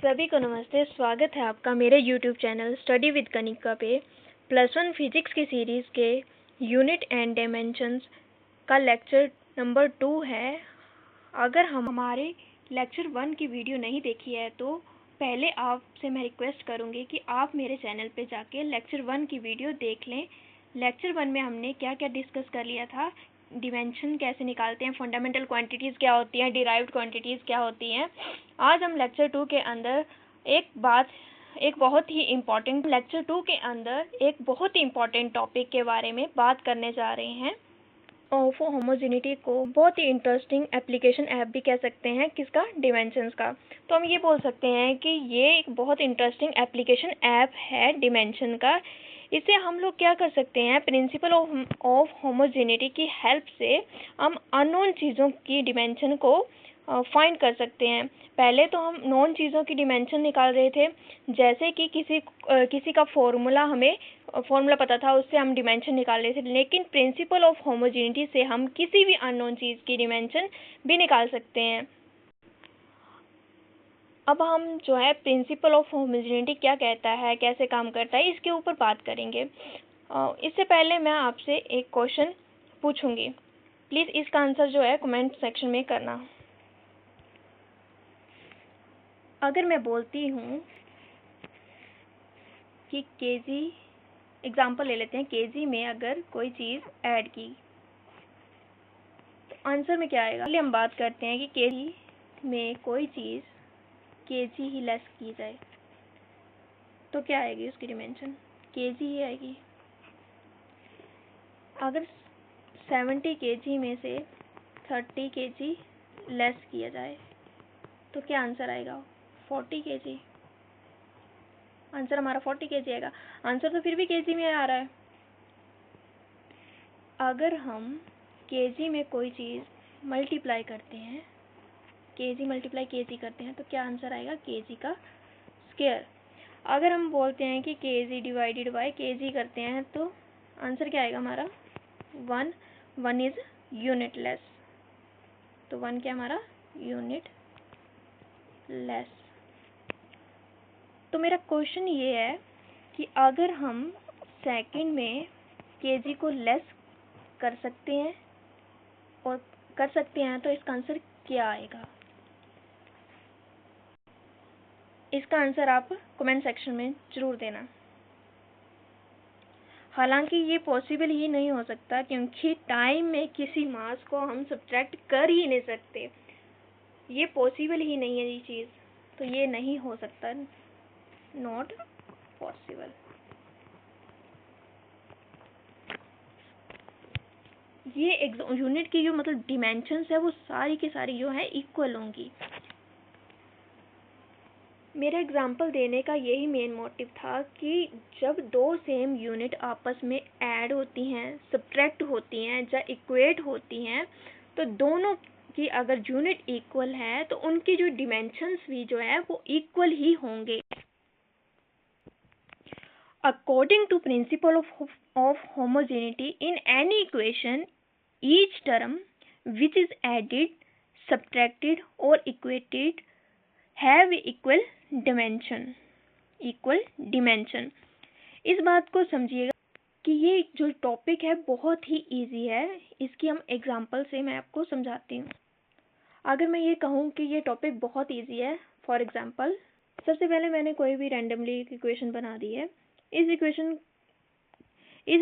सभी को नमस्ते। स्वागत है आपका मेरे YouTube channel study with Kanika पे। +1 फिजिक्स की सीरीज़ के यूनिट एंड डायमेंशंस का लेक्चर नंबर 2 है। अगर हमारे लेक्चर 1 की वीडियो नहीं देखी है तो पहले आपसे मैं रिक्वेस्ट करूँगी कि आप मेरे चैनल पे जाके लेक्चर 1 की वीडियो देख लें। लेक्चर 1 में हमने क्या क्या डिस्कस कर लिया था, डिमेंशन कैसे निकालते हैं, फंडामेंटल क्वांटिटीज़ क्या होती हैं, डिराइव्ड क्वांटिटीज़ क्या होती हैं। आज हम लेक्चर 2 के अंदर एक बहुत ही इम्पॉर्टेंट टॉपिक के बारे में बात करने जा रहे हैं। ऑफ होमोजेनिटी को बहुत ही इंटरेस्टिंग एप्लीकेशन ऐप भी कह सकते हैं, किसका, डिमेंशंस का। तो हम ये बोल सकते हैं कि ये एक बहुत इंटरेस्टिंग एप्लीकेशन ऐप है डिमेंशन का। इससे हम लोग क्या कर सकते हैं, प्रिंसिपल ऑफ होमोजेनिटी की हेल्प से हम अननोन चीज़ों की डिमेंशन को फाइंड कर सकते हैं। पहले तो हम नॉन चीज़ों की डिमेंशन निकाल रहे थे, जैसे कि किसी का फॉर्मूला पता था, उससे हम डिमेंशन निकाल रहे थे। लेकिन प्रिंसिपल ऑफ होमोजेनिटी से हम किसी भी अननोन चीज़ की डिमेंशन भी निकाल सकते हैं। अब हम जो है प्रिंसिपल ऑफ होमोजेनिटी क्या कहता है, कैसे काम करता है, इसके ऊपर बात करेंगे। इससे पहले मैं आपसे एक क्वेश्चन पूछूंगी, प्लीज़ इसका आंसर जो है कमेंट सेक्शन में करना। अगर मैं बोलती हूँ कि केजी, एग्जाम्पल ले लेते हैं, केजी में अगर कोई चीज़ ऐड की तो आंसर में क्या आएगा। पहले हम बात करते हैं कि केजी में कोई चीज़ केजी ही लेस की जाए तो क्या आएगी उसकी डिमेंशन, केजी ही आएगी। अगर 70 केजी में से 30 केजी लेस किया जाए तो क्या आंसर आएगा, 40 केजी। आंसर हमारा 40 केजी आएगा। आंसर तो फिर भी केजी में आ रहा है। अगर हम केजी में कोई चीज़ मल्टीप्लाई करते हैं, केजी मल्टीप्लाई केजी करते हैं तो क्या आंसर आएगा, केजी का स्क्वायर। अगर हम बोलते हैं कि केजी डिवाइडेड बाय केजी करते हैं तो आंसर क्या आएगा हमारा, 1 इज यूनिट लेस। तो 1 क्या हमारा, यूनिट लेस। तो मेरा क्वेश्चन ये है कि अगर हम सेकंड में केजी को लेस कर सकते हैं तो इसका आंसर क्या आएगा। इसका आंसर आप कमेंट सेक्शन में ज़रूर देना। हालांकि ये पॉसिबल ही नहीं हो सकता, क्योंकि टाइम में किसी मास को हम सब्ट्रैक्ट कर ही नहीं सकते। ये पॉसिबल ही नहीं है ये चीज़, तो ये नहीं हो सकता, नॉट पॉसिबल। ये यूनिट की जो मतलब डिमेंशंस है वो सारी की सारी जो है इक्वल होंगी। मेरा एग्जाम्पल देने का यही मेन मोटिव था कि जब दो सेम यूनिट आपस में ऐड होती हैं, सब्ट्रैक्ट होती हैं या इक्वेट होती हैं, तो दोनों की अगर यूनिट इक्वल है तो उनकी जो डिमेंशंस भी जो है वो इक्वल ही होंगे। According to principle of homogeneity in any equation, each term which is added, subtracted or equated have equal dimension। इस बात को समझिएगा कि ये जो टॉपिक है बहुत ही इजी है। इसकी हम एग्जांपल से मैं आपको समझाती हूँ। अगर मैं ये कहूँ कि ये टॉपिक बहुत इजी है, फॉर एग्जांपल सबसे पहले मैंने कोई भी रैंडमली इक्वेशन बना दी है। इस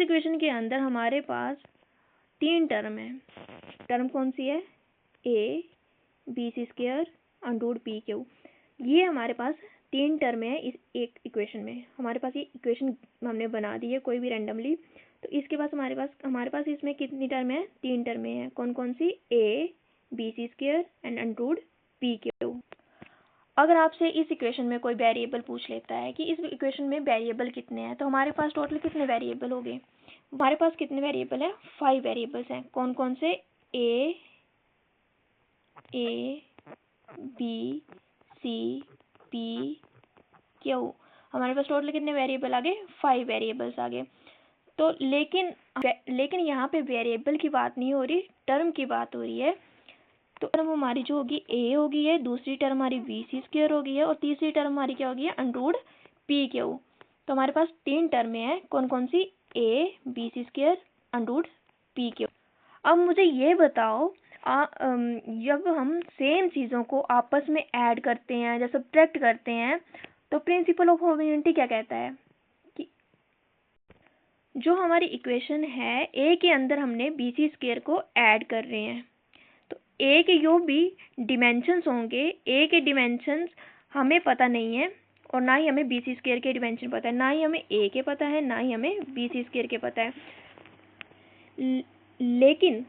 इक्वेशन के अंदर हमारे पास 3 टर्म है। टर्म कौन सी है, A B C square under P Q. ये हमारे पास 3 टर्म है इस एक इक्वेशन में। हमारे पास ये इक्वेशन हमने बना दी है कोई भी रैंडमली। तो इसके पास हमारे पास इसमें कितनी टर्म है, 3 टर्में हैं। कौन कौन सी, A B C square and under P Q. अगर आपसे इस इक्वेशन में कोई वेरिएबल पूछ लेता है कि इस इक्वेशन में वेरिएबल कितने हैं, तो हमारे पास टोटल कितने वेरिएबल हो गए, हमारे पास कितने वेरिएबल है, 5 वेरिएबल्स हैं। कौन कौन से, A B C P Q. हमारे पास टोटल कितने वेरिएबल आ गए, 5 वेरिएबल्स आ गए। तो लेकिन यहाँ पे वेरिएबल की बात नहीं हो रही, टर्म की बात हो रही है। तो टर्म हमारी जो होगी ए होगी है, दूसरी टर्म हमारी बी सी स्क्वायर होगी है, और तीसरी टर्म हमारी क्या होगी है, अंडर पी क्यू। तो हमारे पास 3 टर्में हैं, कौन कौन सी, A B C square under P Q. अब मुझे ये बताओ, जब हम सेम चीज़ों को आपस में ऐड करते हैं या सब्ट्रैक्ट करते हैं, तो प्रिंसिपल ऑफ होमोजेनिटी क्या कहता है कि जो हमारी इक्वेशन है, ए के अंदर हमने बी सी स्क्वायर को ऐड कर रहे हैं, तो ए के जो भी डिमेंशंस होंगे, ए के डिमेंशंस हमें पता नहीं है, और ना ही हमें बी सी स्क्वायर के डिमेंशन पता है, ना ही हमें ए के पता है, ना ही हमें बी सी स्क्वायर के पता है। लेकिन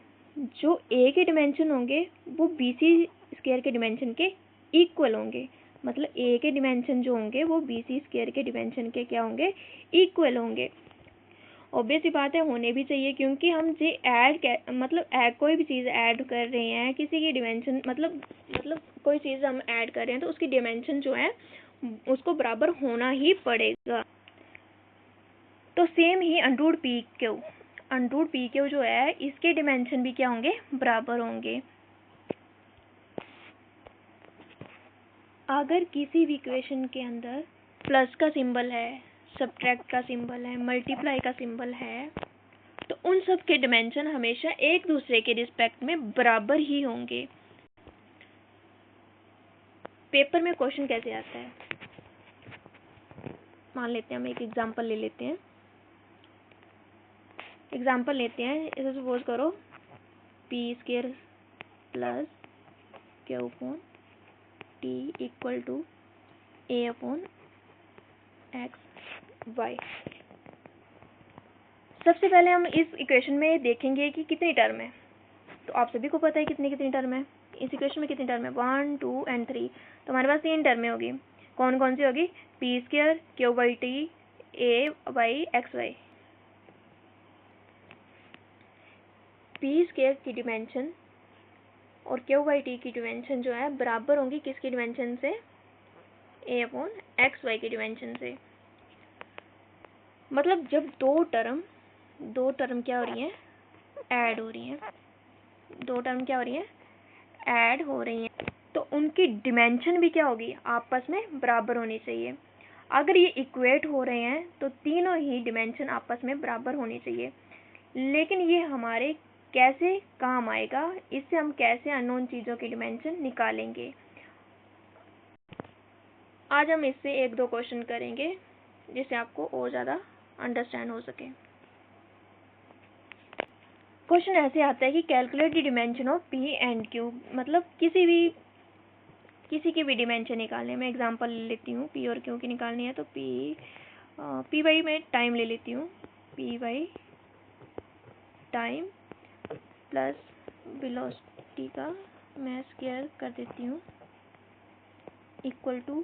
जो ए के डिमेंशन होंगे वो बी सी स्क्वायर के डिमेंशन के इक्वल होंगे, मतलब ए के डिमेंशन जो होंगे वो बी सी स्क्वायर के डिमेंशन के क्या होंगे, इक्वल होंगे। ऑब्वियस ही बात है, होने भी चाहिए, क्योंकि हम जो मतलब कोई भी चीज़ ऐड कर रहे हैं, किसी की डिमेंशन मतलब कोई चीज़ हम ऐड कर रहे हैं तो उसकी डिमेंशन जो है उसको बराबर होना ही पड़ेगा। तो सेम ही अंडर पी क्यू जो है, इसके डिमेंशन भी क्या होंगे, बराबर होंगे। अगर किसी भी इक्वेशन के अंदर प्लस का सिंबल है, सब्ट्रैक्ट का सिंबल है, मल्टीप्लाई का सिंबल है, तो उन सब के डिमेंशन हमेशा एक दूसरे के रिस्पेक्ट में बराबर ही होंगे। पेपर में क्वेश्चन कैसे आता है, मान लेते हैं, हम एक एग्जांपल ले लेते हैं। एग्जांपल लेते हैं, इसे सपोज करो P square plus Q upon T equal to A upon X Y. सबसे पहले हम इस इक्वेशन में देखेंगे कि कितनी टर्म है। तो आप सभी को पता है कितनी टर्म है इस इक्वेशन में, कितनी टर्म है, 1 2 एंड 3। तो हमारे पास 3 टर्में होगी, कौन कौन सी होगी, P square Q by T A Y X Y. P square की डिमेंशन और क्यू बाई टी की डिमेंशन जो है बराबर होंगी किसकी डिमेंशन से, ए अपॉन एक्स वाई की डिमेंशन से। मतलब जब दो टर्म क्या हो रही हैं, ऐड हो रही हैं, दो टर्म क्या हो रही हैं, ऐड हो रही हैं, तो उनकी डिमेंशन भी क्या होगी, आपस में बराबर होनी चाहिए। अगर ये इक्वेट हो रहे हैं तो तीनों ही डिमेंशन आपस में बराबर होनी चाहिए। लेकिन ये हमारे कैसे काम आएगा, इससे हम कैसे अननोन चीज़ों की डिमेंशन निकालेंगे, आज हम इससे 1-2 क्वेश्चन करेंगे जिससे आपको और ज़्यादा अंडरस्टैंड हो सके। क्वेश्चन ऐसे आता है कि calculate the dimension of P and Q, मतलब किसी की भी डिमेंशन निकालने में। एग्जांपल ले लेती हूँ, पी और क्यू की निकालनी है, तो पी वाई में टाइम ले लेती हूँ, P Y time plus velocity का मैं स्क्वायर कर देती हूँ इक्वल टू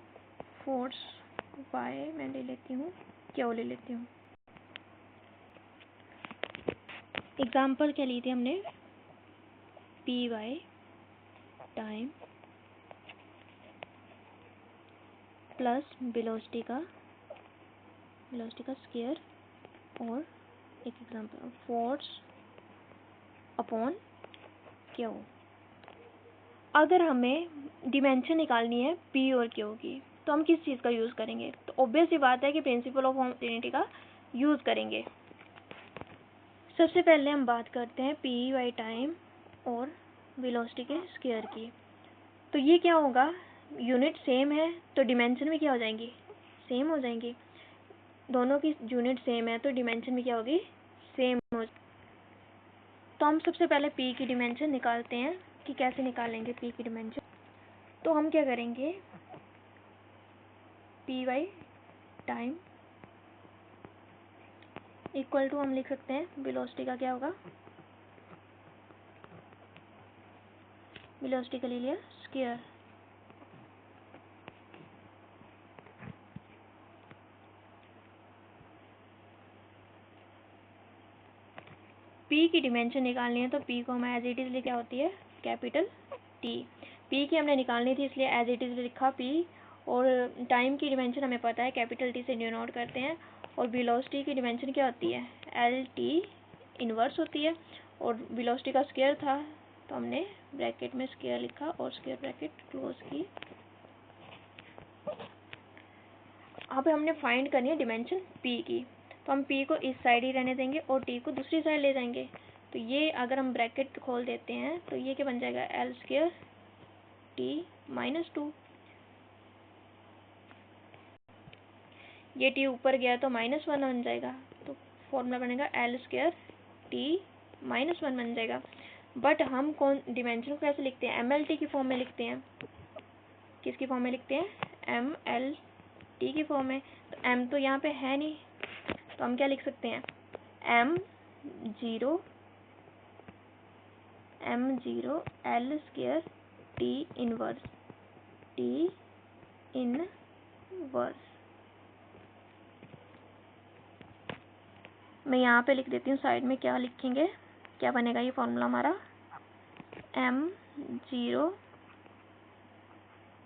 फोर्स वाई मैं ले लेती हूँ, क्यू ले लेती हूँ। एग्जाम्पल क्या ली थी हमने, P Y time plus velocity का स्क्वायर, और एक एग्जाम्पल फोर्स अपॉन क्यू। अगर हमें डिमेंशन निकालनी है पी और क्यू की, तो हम किस चीज़ का यूज़ करेंगे, तो ऑब्वियस ही बात है कि प्रिंसिपल ऑफ होमोजेनिटी का यूज़ करेंगे। सबसे पहले हम बात करते हैं पी वाई टाइम और वेलोसिटी के स्क्वायर की। तो ये क्या होगा, यूनिट सेम है तो डिमेंशन भी क्या हो जाएंगी, सेम हो जाएंगी। दोनों की यूनिट सेम है तो डिमेंशन भी क्या होगी, सेम हो। तो हम सबसे पहले पी की डिमेंशन निकालते हैं कि कैसे निकालेंगे पी की डिमेंशन। तो हम क्या करेंगे, P Y time equal to हम लिख सकते हैं वेलोसिटी का क्या होगा, वेलोसिटी का ले लिया स्क्वायर, पी की डिमेंशन निकालनी है तो पी को हम एज इट इज क्या होती है, कैपिटल टी। पी की हमने निकालनी थी इसलिए एज इट इज लिखा पी, और टाइम की डिमेंशन हमें पता है कैपिटल टी से डिनोट करते हैं, और वेलोसिटी की डिमेंशन क्या होती है, एल टी इनवर्स होती है, और वेलोसिटी का स्क्वायर था तो हमने ब्रैकेट में स्क्वायर लिखा और स्क्वायर ब्रैकेट क्लोज की। अब हमने फाइंड करनी है डिमेंशन p की, तो हम p को इस साइड ही रहने देंगे और t को दूसरी साइड ले जाएंगे। तो ये अगर हम ब्रैकेट खोल देते हैं तो ये क्या बन जाएगा, l स्क्वायर t माइनस 2। ये t ऊपर गया तो -1 बन जाएगा, तो फॉर्मूला बनेगा l स्क्वायर t -1 बन जाएगा। बट हम कौन डिमेंशन को कैसे लिखते हैं, mlt की फॉर्म में लिखते हैं। किसकी फॉर्म में लिखते हैं, mlt की फॉर्म में। तो m तो यहाँ पे है नहीं, तो हम क्या लिख सकते हैं, m0 l square t inverse मैं यहाँ पे लिख देती हूँ, साइड में क्या लिखेंगे, क्या बनेगा ये फॉर्मूला हमारा, m0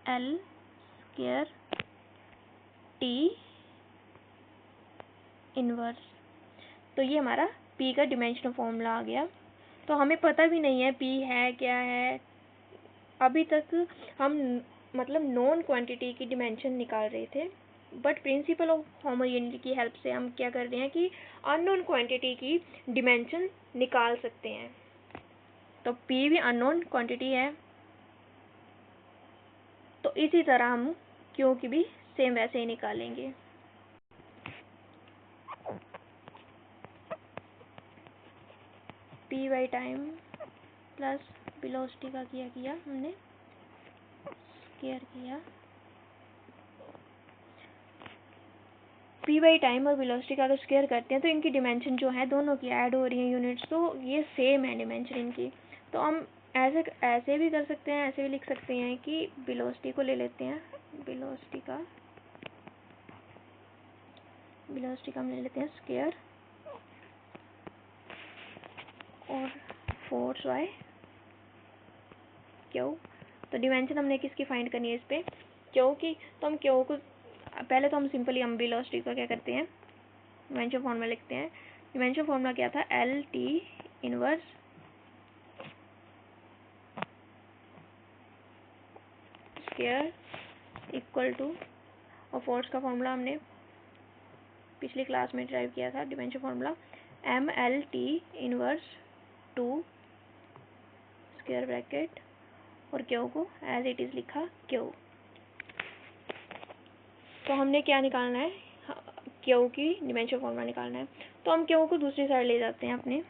l square t inverse. तो ये हमारा p का डिमेंशनल फॉर्मूला आ गया। तो हमें पता भी नहीं है p है क्या है, अभी तक हम मतलब नॉन क्वांटिटी की डिमेंशन निकाल रहे थे, बट प्रिंसिपल ऑफ होमोजेनिटी की हेल्प से हम क्या कर रहे हैं कि अननोन क्वांटिटी की डिमेंशन निकाल सकते हैं। तो p भी अननोन क्वांटिटी है, तो इसी तरह हम q की भी सेम वैसे ही निकालेंगे। p by time plus velocity का किया हमने स्क्वायर किया, p बाई टाइम और वेलोसिटी का अगर स्क्वायर करते हैं तो इनकी डिमेंशन जो है दोनों की ऐड हो रही है यूनिट्स, तो ये सेम है डिमेंशन इनकी। तो हम ऐसे भी कर सकते हैं, ऐसे भी लिख सकते हैं कि वेलोसिटी को ले लेते हैं, वेलोसिटी का हम ले लेते हैं स्क्वायर और फोर्स बाय क्यू। तो डिमेंशन हमने किसकी फाइंड करनी है इस पे, क्यू की। तो हम क्यू को पहले तो हम सिंपली हम वेलोसिटी का क्या करते हैं, डिमेंशन फॉर्मूला लिखते हैं। डिमेंशन फॉर्मूला क्या था, L T inverse square equal to, और फोर्स का फॉर्मूला हमने पिछली क्लास में ड्राइव किया था, dimension formula M L T inverse 2 square bracket और क्यू को एज इट इज लिखा क्यू। तो हमने क्या निकालना है, क्यू की डिमेंशन फॉर्मूला निकालना है। तो हम क्यू को दूसरी साइड ले जाते हैं अपने,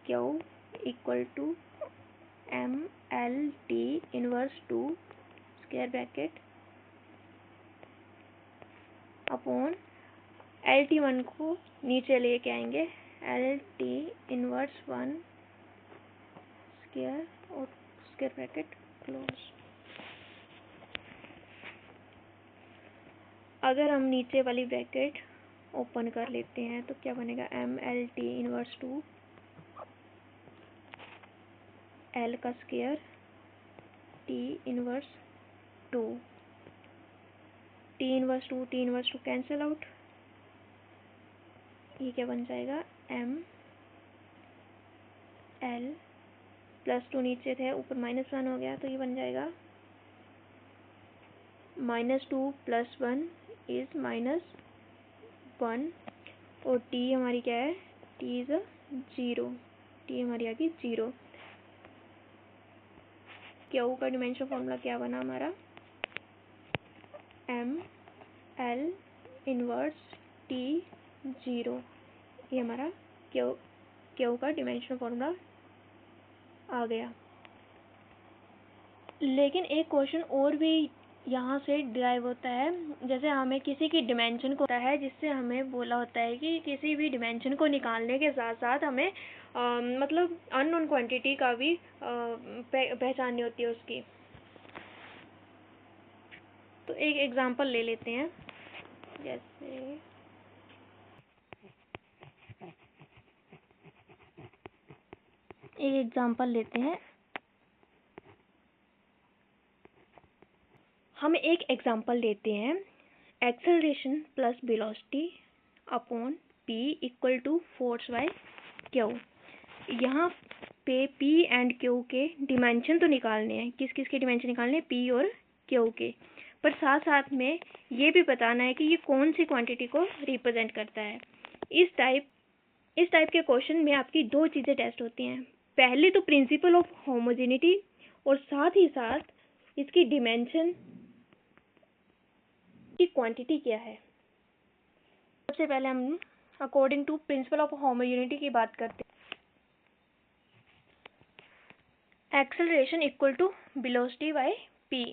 Q equal to M L T inverse 2 square bracket upon L T 1 को नीचे लेके आएंगे, एल टी इनवर्स 1 स्क्वायर और स्क्वायर ब्रैकेट क्लोज। अगर हम नीचे वाली ब्रैकेट ओपन कर लेते हैं तो क्या बनेगा, M L T inverse 2 L का square T inverse 2, T inverse 2 cancel out, ये क्या बन जाएगा, एम एल +2 नीचे थे ऊपर -1 हो गया, तो ये बन जाएगा -2 + 1 इज -1 और टी हमारी क्या है, टी इज 0, टी हमारी आ गई 0। क्यू का डिमेंशन फॉर्मूला क्या बना हमारा, एम एल इनवर्स टी 0, ये हमारा क्यू का डिमेंशन फॉर्मूला आ गया। लेकिन एक क्वेश्चन और भी यहाँ से डिराइव होता है, जैसे हमें किसी की डिमेंशन को होता है, जिससे हमें बोला होता है कि किसी भी डिमेंशन को निकालने के साथ साथ हमें मतलब अननोन क्वांटिटी का भी पहचाननी होती है उसकी। तो एक एग्जांपल ले लेते हैं, जैसे एक एग्जांपल लेते हैं, हम एक एग्जांपल लेते हैं, acceleration plus velocity upon p equal to force by Q. यहाँ पे P एंड Q के डिमेंशन तो निकालने हैं, किस किस के डिमेंशन निकालने हैं, P और Q के, पर साथ साथ में ये भी बताना है कि ये कौन सी क्वांटिटी को रिप्रेजेंट करता है। इस टाइप के क्वेश्चन में आपकी दो चीज़ें टेस्ट होती हैं, पहले तो प्रिंसिपल ऑफ होमोजेनिटी और साथ ही साथ इसकी डिमेंशन की क्वांटिटी क्या है। सबसे पहले हम according to principle of homogeneity की बात करते हैं। Acceleration equal to velocity by p।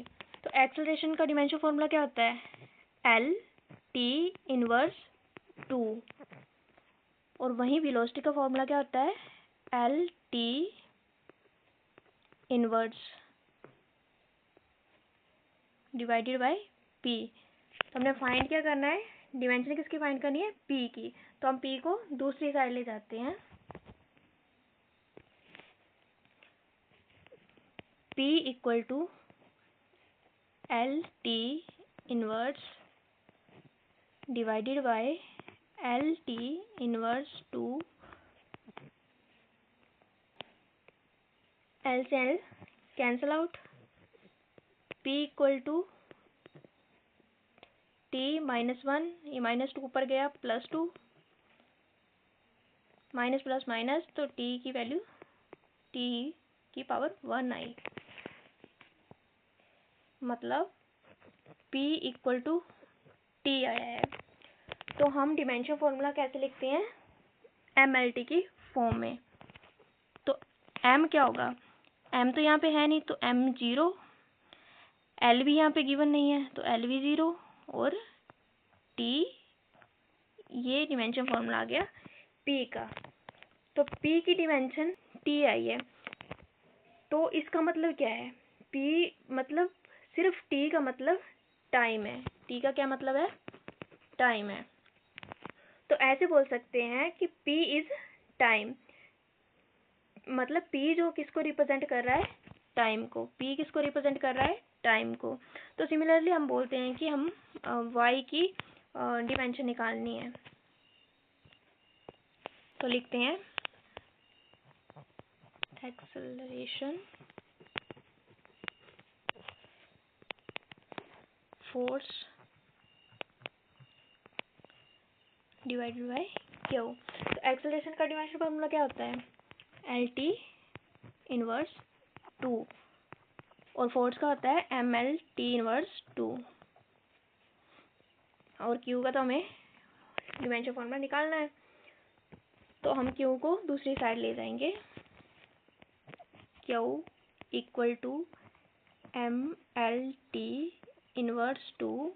तो एक्सेलरेशन का डिमेंशन फॉर्मूला क्या होता है, l t इनवर्स 2, और वहीं वेलोसिटी का फॉर्मूला क्या होता है, l t inverse divided bye p। तो हमने फाइंड क्या करना है, डिमेंशन किसकी फाइंड करनी है, p की। तो हम p को दूसरी साइड ले जाते हैं, p equal to l t inverse divided by l t inverse 2, l से l cancel out, p equal to t -1, ये -2 ऊपर गया, +2, माइनस प्लस माइनस, तो t की वैल्यू t की पावर 1 आई, मतलब p इक्वल टू t आया है। तो हम डिमेंशन फॉर्मूला कैसे लिखते हैं, mlt की फॉर्म में। तो m क्या होगा, m तो यहाँ पे है नहीं, तो m 0, l भी यहाँ पे गिवन नहीं है, तो l भी 0, और t, ये डिमेंशन फॉर्मूला आ गया p का। तो p की डिमेंशन t आई है, तो इसका मतलब क्या है, p मतलब सिर्फ t का मतलब टाइम है, t का क्या मतलब है, टाइम है। तो ऐसे बोल सकते हैं कि p इज टाइम, मतलब p जो किसको रिप्रेजेंट कर रहा है, टाइम को, p किसको रिप्रेजेंट कर रहा है, टाइम को। तो सिमिलरली हम बोलते हैं कि हम y की डिमेंशन निकालनी है, तो लिखते हैं acceleration force divided by Q. तो एक्सेलरेशन का डिमेंशन फॉर्मूला क्या होता है, एल टी इनवर्स 2, और फोर्स का होता है एम एल टी इनवर्स 2, और क्यू का तो हमें डिमेंशन फॉर्मूला निकालना है, तो हम क्यू को दूसरी साइड ले जाएंगे, Q equal to M L T inverse 2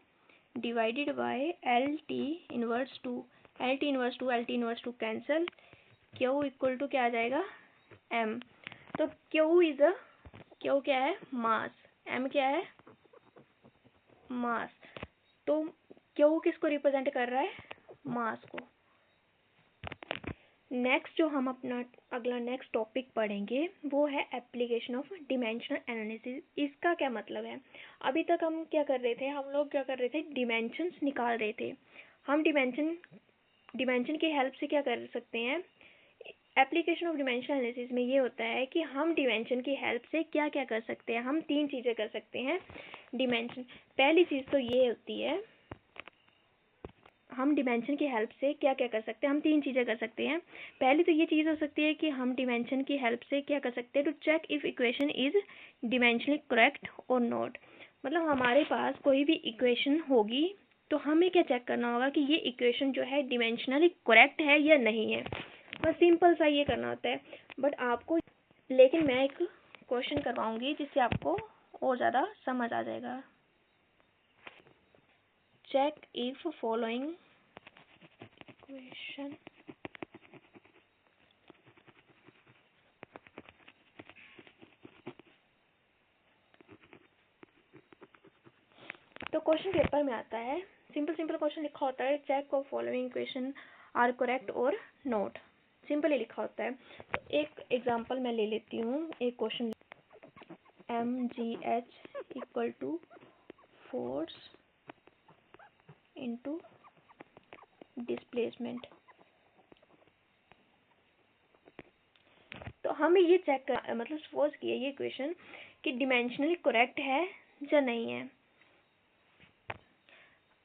divided by L T inverse 2, L T inverse 2, L T inverse 2 cancel, Q equal to क्या आ जाएगा, एम। तो क्यू क्या है, मास, एम क्या है, मास। तो क्यू किसको रिप्रेजेंट कर रहा है, मास को। नेक्स्ट जो हम अपना अगला नेक्स्ट टॉपिक पढ़ेंगे वो है एप्लीकेशन ऑफ डिमेंशनल एनालिसिस। इसका क्या मतलब है, अभी तक हम क्या कर रहे थे, हम लोग क्या कर रहे थे, डिमेंशंस निकाल रहे थे। हम डिमेंशन की हेल्प से क्या कर सकते हैं, एप्लीकेशन ऑफ डिमेंशनल एनालिसिस में ये होता है कि हम डिमेंशन की हेल्प से क्या क्या कर सकते हैं, हम 3 चीज़ें कर सकते हैं डिमेंशन। पहली चीज़ तो ये होती है, हम डिमेंशन की हेल्प से क्या क्या कर सकते हैं, हम 3 चीज़ें कर सकते हैं। पहली तो ये चीज़ हो सकती है कि हम डिमेंशन की हेल्प से क्या कर सकते हैं, to check if equation is dimensionally correct और नॉट। मतलब हमारे पास कोई भी इक्वेशन होगी तो हमें क्या चेक करना होगा कि ये इक्वेशन जो है डिमेंशनली करेक्ट है या नहीं है, बस सिंपल सा ये करना होता है। बट आपको, लेकिन मैं एक क्वेश्चन करवाऊँगी जिससे आपको और ज़्यादा समझ आ जाएगा। चेक इफ फॉलोइंग इक्वेशन तो क्वेश्चन पेपर में आता है, सिंपल क्वेश्चन लिखा होता है, check of following equation are correct और नॉट, सिंपल ही लिखा होता है। तो एक एग्जांपल मैं ले लेती हूँ, एक question, M G H equal to force into displacement. तो हमें ये चेक कर मतलब सपोज किया ये क्वेश्चन कि डिमेंशनली करेक्ट है या नहीं है।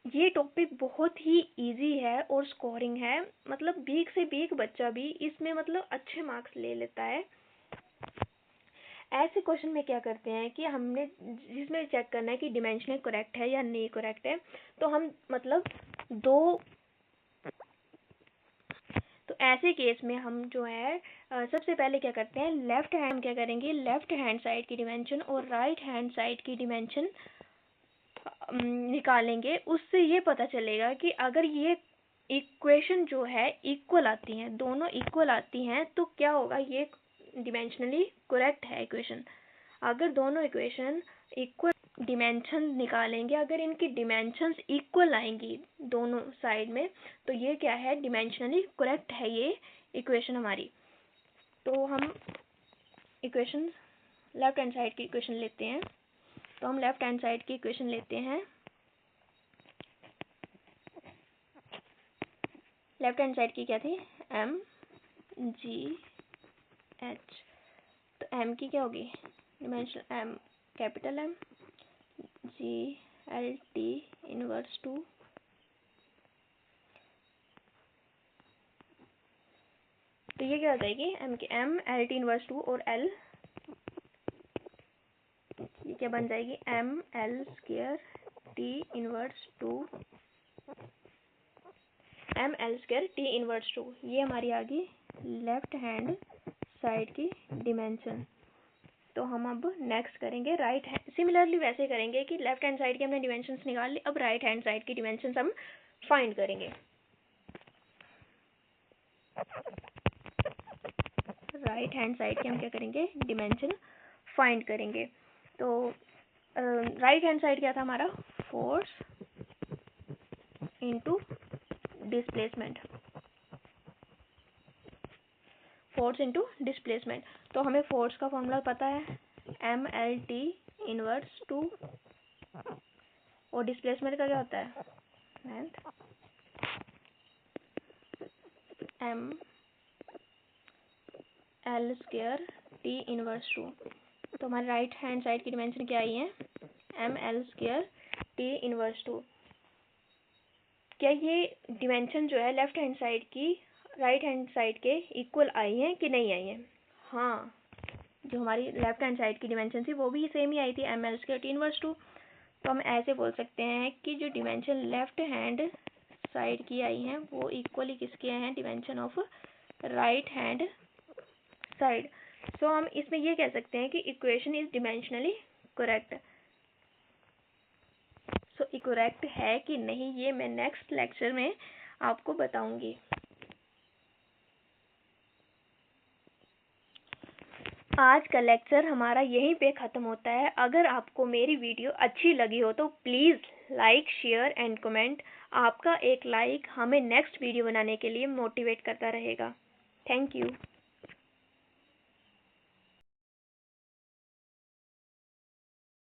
ये टॉपिक बहुत ही इजी है और स्कोरिंग है, मतलब वीक से वीक बच्चा भी इसमें मतलब अच्छे मार्क्स ले लेता है। ऐसे क्वेश्चन में क्या करते हैं कि हमने जिसमें चेक करना है कि डिमेंशनल करेक्ट है या नहीं करेक्ट है, तो हम मतलब तो ऐसे केस में हम जो है सबसे पहले क्या करते हैं, लेफ्ट हैंड हम क्या करेंगे, लेफ्ट हैंड साइड की डिमेंशन और राइट हैंड साइड की डिमेंशन निकालेंगे। उससे ये पता चलेगा कि अगर ये इक्वेशन जो है इक्वल आती हैं, दोनों इक्वल आती हैं, तो क्या होगा, ये डिमेंशनली करेक्ट है इक्वेशन। अगर दोनों इक्वेशन इक्वल डिमेंशन निकालेंगे, अगर इनकी डिमेंशंस इक्वल आएंगी दोनों साइड में, तो ये क्या है, डिमेंशनली करेक्ट है ये इक्वेशन हमारी। तो हम इक्वेशन लेफ्ट हैंड साइड की इक्वेशन लेते हैं। तो हम लेफ्ट हैंड साइड की इक्वेशन लेते हैं। लेफ्ट हैंड साइड की क्या थी, एम जी एच। तो एम की क्या होगी, dimension M capital M, G L T inverse 2, तो ये क्या हो जाएगी, एम की एम एल टी इनवर्स 2 और एल, ये क्या बन जाएगी, M L square T inverse 2, M L square T inverse 2। ये हमारी आ गई लेफ्ट हैंड साइड की डिमेंशन। तो हम अब नेक्स्ट करेंगे राइट हैंड, सिमिलरली वैसे करेंगे कि लेफ्ट हैंड साइड की हमने डिमेंशंस निकाल ली, अब राइट हैंड साइड की डिमेंशंस हम फाइंड करेंगे। राइट हैंड साइड की हम क्या करेंगे, डिमेंशन फाइंड करेंगे। तो राइट हैंड साइड क्या था हमारा, force into displacement, force into displacement. तो हमें फोर्स का फॉर्मूला पता है, एम एल टी इनवर्स 2, और डिस्प्लेसमेंट का क्या होता है, M L square T inverse 2। तो हमारे राइट हैंड साइड की डिमेंशन क्या आई है, M L square T inverse 2। क्या ये डिमेंशन जो है लेफ्ट हैंड साइड की राइट हैंड साइड के इक्वल आई हैं कि नहीं आई हैं? हाँ, जो हमारी लेफ्ट हैंड साइड की डिमेंशन थी वो भी सेम ही आई थी, M L square T inverse 2। तो हम ऐसे बोल सकते हैं कि जो डिमेंशन लेफ्ट हैंड साइड की आई हैं वो इक्वली किसके हैं, dimension of right hand side. So हम इसमें ये कह सकते हैं कि equation is dimensionally correct. So correct है कि नहीं ये मैं नेक्स्ट लेक्चर में आपको बताऊंगी। आज का लेक्चर हमारा यहीं पे ख़त्म होता है। अगर आपको मेरी वीडियो अच्छी लगी हो तो please like, share and comment. आपका एक लाइक हमें नेक्स्ट वीडियो बनाने के लिए मोटिवेट करता रहेगा। Thank you.